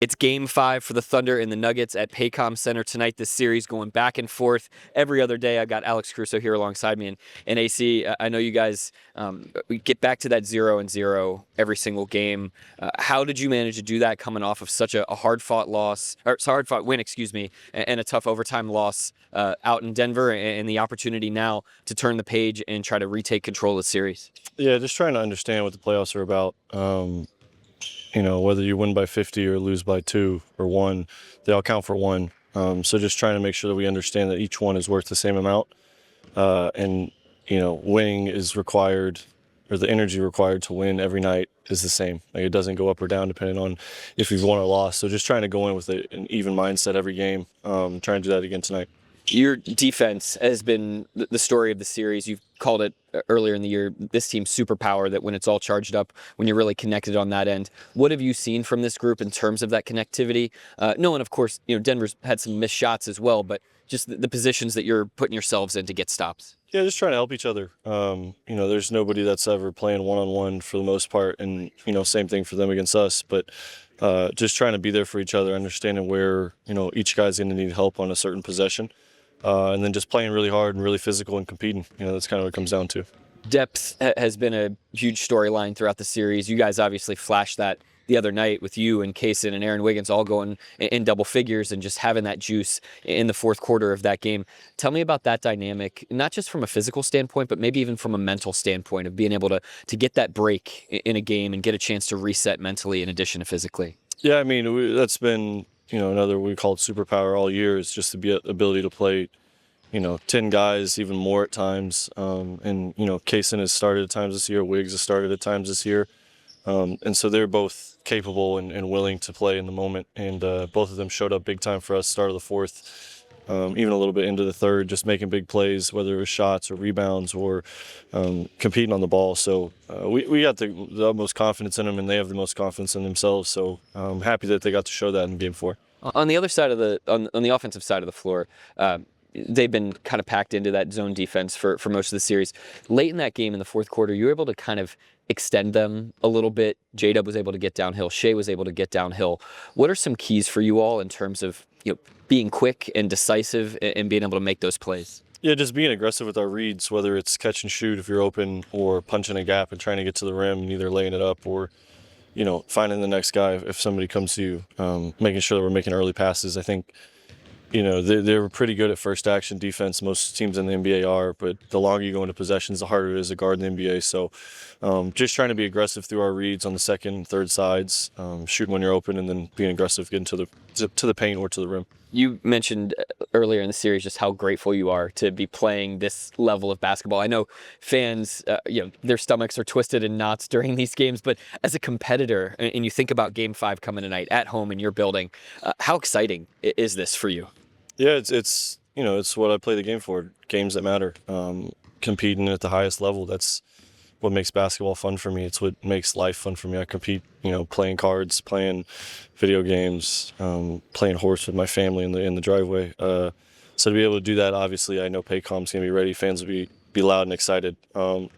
It's Game 5 for the Thunder and the Nuggets at Paycom Center tonight. This series going back and forth every other day. I've got Alex Caruso here alongside me. And AC, I know you guys we get back to that 0-0 every single game. How did you manage to do that coming off of such a hard-fought loss, or hard-fought win, excuse me, and a tough overtime loss out in Denver, and the opportunity now to turn the page and try to retake control of the series? Yeah, just trying to understand what the playoffs are about. Whether you win by 50 or lose by 2 or 1, they all count for 1. So just trying to make sure that we understand that each one is worth the same amount. Winning is required, or the energy required to win every night is the same. Like, it doesn't go up or down depending on if you've won or lost. So just trying to go in with an even mindset every game. Trying to do that again tonight. Your defense has been the story of the series. You've called it earlier in the year, this team's superpower, that when it's all charged up, when you're really connected on that end. What have you seen from this group in terms of that connectivity? Knowing, of course, Denver's had some missed shots as well, but just the positions that you're putting yourselves in to get stops. Yeah, just trying to help each other. There's nobody that's ever playing one-on-one for the most part, and, same thing for them against us. But just trying to be there for each other, understanding where, each guy's going to need help on a certain possession. And then just playing really hard and really physical and competing. That's kind of what it comes down to. Depth has been a huge storyline throughout the series. You guys obviously flashed that the other night with you and Kaysen and Aaron Wiggins all going in double figures and just having that juice in the fourth quarter of that game. Tell me about that dynamic, not just from a physical standpoint, but maybe even from a mental standpoint of being able to get that break in a game and get a chance to reset mentally in addition to physically. Yeah, I mean, that's been another, we call it superpower all year, is just the ability to play, 10 guys, even more at times. Kaysen has started at times this year, Wiggs has started at times this year. And so they're both capable and willing to play in the moment. And both of them showed up big time for us, start of the fourth, even a little bit into the third, just making big plays, whether it was shots or rebounds or competing on the ball. So we got the utmost confidence in them, and they have the most confidence in themselves. So I'm happy that they got to show that in Game 4. On the other side of on the offensive side of the floor, they've been kind of packed into that zone defense for most of the series. Late in that game in the fourth quarter, you were able to kind of extend them a little bit. J-Dub was able to get downhill. Shea was able to get downhill. What are some keys for you all in terms of being quick and decisive and being able to make those plays? Yeah, just being aggressive with our reads, whether it's catch and shoot if you're open, or punching a gap and trying to get to the rim and either laying it up or finding the next guy if somebody comes to you, making sure that we're making early passes. I think they're pretty good at first action defense. Most teams in the NBA are, but the longer you go into possessions, the harder it is to guard in the NBA. So just trying to be aggressive through our reads on the second and third sides, shooting when you're open, and then being aggressive getting to the paint or to the rim. You mentioned earlier in the series just how grateful you are to be playing this level of basketball. I know fans, their stomachs are twisted in knots during these games, but as a competitor, and you think about Game 5 coming tonight at home in your building, how exciting is this for you? Yeah, it's what I play the game for. Games that matter. Competing at the highest level. That's what makes basketball fun for me. It's what makes life fun for me. I compete, playing cards, playing video games, playing horse with my family in the driveway. So to be able to do that, obviously, I know Paycom's gonna be ready. Fans will be loud and excited.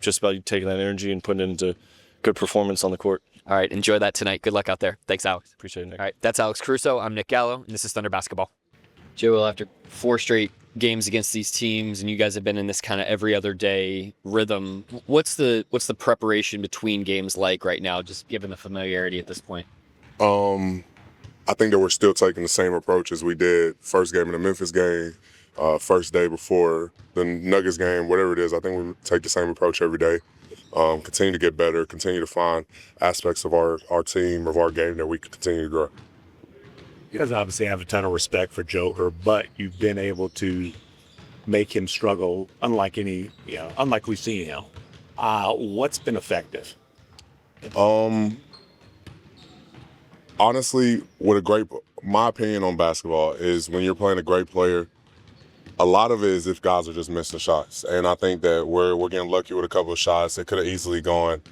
Just about taking that energy and putting it into good performance on the court. All right, enjoy that tonight. Good luck out there. Thanks, Alex. Appreciate it, Nick. All right, that's Alex Caruso. I'm Nick Gallo, and this is Thunder Basketball. Joel, after 4 straight games against these teams, and you guys have been in this kind of every other day rhythm, what's the preparation between games like right now, just given the familiarity at this point? I think that we're still taking the same approach as we did first game in the Memphis game, first day before the Nuggets game, whatever it is. I think we take the same approach every day. Continue to get better, continue to find aspects of our team, of our game that we can continue to grow. You guys obviously have a ton of respect for Joker, but you've been able to make him struggle unlike we've seen him. What's been effective? Honestly, my opinion on basketball is when you're playing a great player, a lot of it is if guys are just missing shots. And I think that we're getting lucky with a couple of shots that could have easily gone.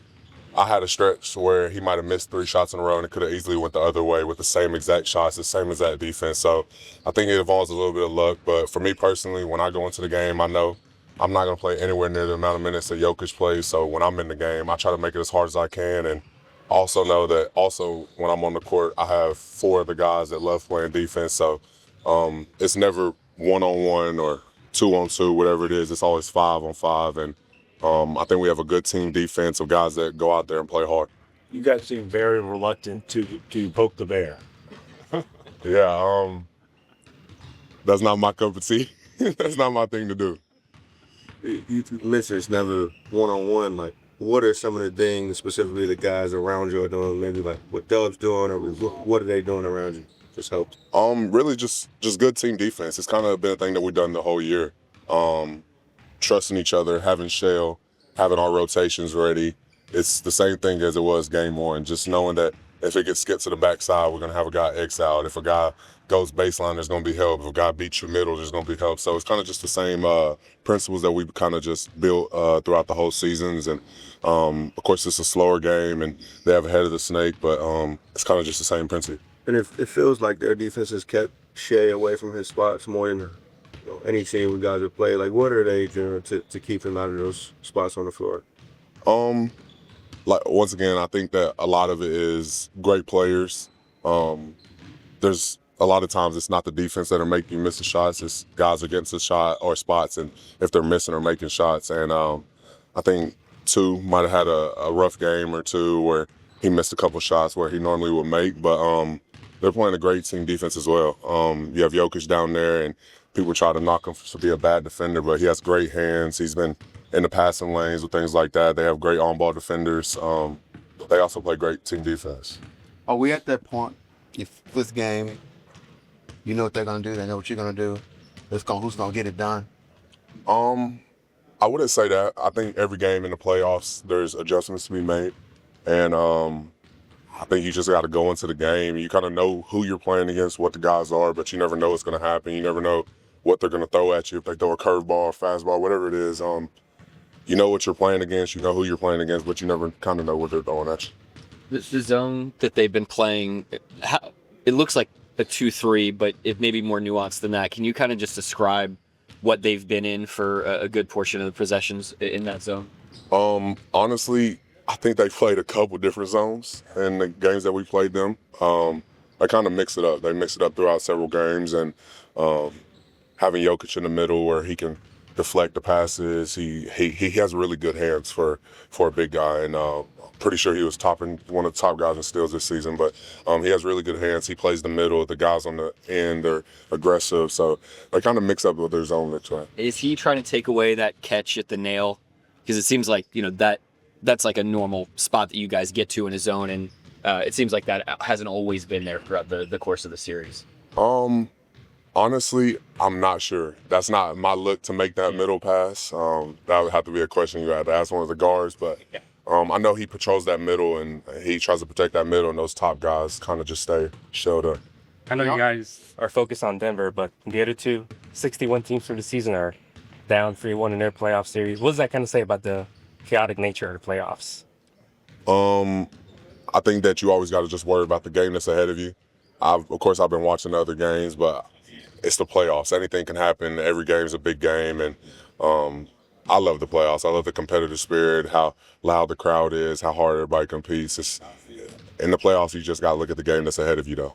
I had a stretch where he might have missed 3 shots in a row, and it could have easily went the other way with the same exact shots, the same exact defense. So I think it involves a little bit of luck. But for me personally, when I go into the game, I know I'm not going to play anywhere near the amount of minutes that Jokic plays. So when I'm in the game, I try to make it as hard as I can. And also know that also when I'm on the court, I have 4 other guys that love playing defense. So it's never 1-on-1 or 2-on-2, whatever it is. It's always 5-on-5. And I think we have a good team defense of guys that go out there and play hard. You guys seem very reluctant to poke the bear. Yeah, that's not my cup of tea. That's not my thing to do. You mentioned it's never one-on-one. Like, what are some of the things specifically the guys around you are doing? Maybe like what Dub's doing, or what are they doing around you? Just help. Really just good team defense. It's kind of been a thing that we've done the whole year. Trusting each other, having shell, having our rotations ready. It's the same thing as it was game 1. Just knowing that if it gets skipped to the backside, we're gonna have a guy X out. If a guy goes baseline, there's gonna be help. If a guy beats your middle, there's gonna be help. So it's kind of just the same principles that we've kind of just built throughout the whole seasons. And of course, it's a slower game, and they have a head of the snake, but it's kind of just the same principle. And it feels like their defense has kept Shea away from his spots more than any team we guys have played. Like, what are they doing to keep him out of those spots on the floor? Like once again, I think that a lot of it is great players. There's a lot of times it's not the defense that are making you miss the shots. It's guys against the shot or spots, and if they're missing or making shots. And I think 2 might have had a rough game or 2 where he missed a couple shots where he normally would make. But they're playing a great team defense as well. You have Jokic down there, and people try to knock him to be a bad defender, but he has great hands. He's been in the passing lanes with things like that. They have great on-ball defenders. They also play great team defense. Are we at that point? If this game, you know what they're gonna do. They know what you're gonna do. Who's gonna get it done? I wouldn't say that. I think every game in the playoffs, there's adjustments to be made, and I think you just got to go into the game. You kind of know who you're playing against, what the guys are, but you never know what's going to happen. You never know what they're going to throw at you. If they throw a curveball, fastball, whatever it is, you know what you're playing against. You know who you're playing against, but you never kind of know what they're throwing at you. The zone that they've been playing, it looks like a 2-3, but it may be more nuanced than that. Can you kind of just describe what they've been in for a good portion of the possessions in that zone? Honestly, I think they played a couple different zones in the games that we played them. They kind of mix it up. They mix it up throughout several games, and having Jokic in the middle where he can deflect the passes. He has really good hands for a big guy, and pretty sure he was one of the top guys in steals this season. But he has really good hands. He plays the middle. The guys on the end are aggressive, so they kind of mix up with their zone mix. Right? Is he trying to take away that catch at the nail? Because it seems like that's like a normal spot that you guys get to in a zone, and it seems like that hasn't always been there throughout the course of the series. Honestly, I'm not sure. That's not my look to make that middle pass. That would have to be a question you had to ask one of the guards, but I know he patrols that middle, and he tries to protect that middle, and those top guys kind of just stay showed up. I know you guys are focused on Denver, but the other 2 61 teams for the season are down 3-1 in their playoff series. What does that kind of say about the chaotic nature of the playoffs? I think that you always got to just worry about the game that's ahead of you. Of course, I've been watching other games, but it's the playoffs. Anything can happen. Every game is a big game, and I love the playoffs. I love the competitive spirit, how loud the crowd is, how hard everybody competes. In the playoffs, you just got to look at the game that's ahead of you, though.